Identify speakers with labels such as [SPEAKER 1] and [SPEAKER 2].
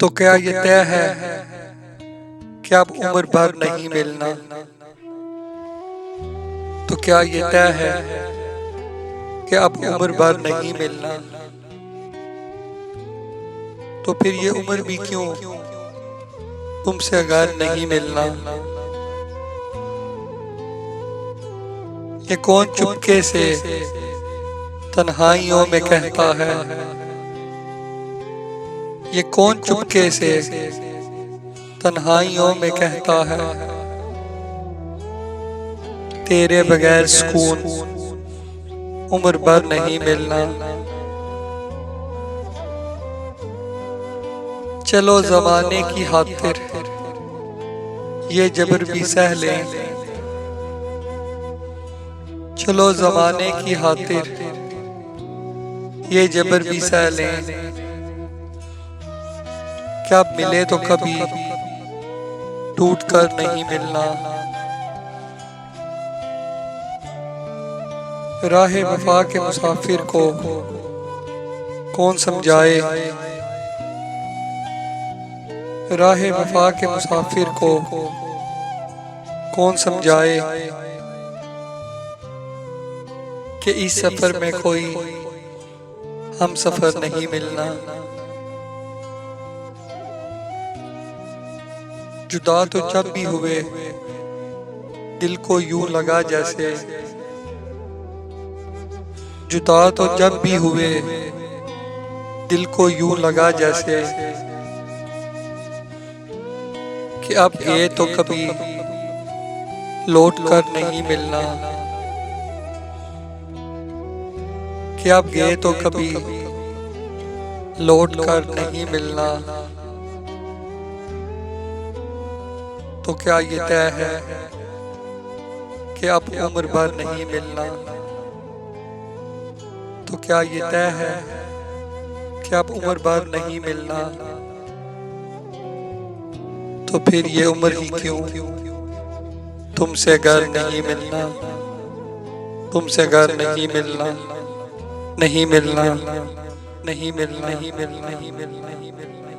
[SPEAKER 1] तो क्या ये तय है कि अब उम्र भर नहीं मिलना? तो क्या ये तय है कि अब उम्र भर नहीं मिलना? तो फिर ये उम्र भी क्यों तुमसे अगर नहीं मिलना? ये कौन चुपके से तन्हाइयों में कहता है? ये कौन चुपके से तन्हाइयों में कहता है तेरे बगैर सुकून उम्र भर नहीं मिलना? चलो जमाने की खातिर ये जबर भी सह लें, चलो जमाने की खातिर ये जबर भी सह लें। क्या मिले तो कभी टूट कर नहीं मिलना? राहे वफा के मुसाफिर को कौन समझाए? राहे वफा के मुसाफिर को कौन समझाए कि इस सफर में कोई हम सफर नहीं मिलना? जुदा तो जब भी हुए दिल को यूं लगा जैसे, जुदा तो जब भी हुए दिल को यूं लगा जैसे कि अब ये तो कभी लौट कर नहीं मिलना। कि अब ये तो कभी लौट कर नहीं मिलना। तो क्या ये तय है कि अब उम्र भर नहीं मिलना? तो क्या ये तय है कि अब उम्र भर नहीं मिलना? तो फिर ये उम्र ही क्यों तुमसे घर नहीं मिलना? तुमसे घर नहीं मिलना, नहीं मिलना, नहीं मिलना, नहीं मिलना, नहीं मिलना, नहीं मिलना।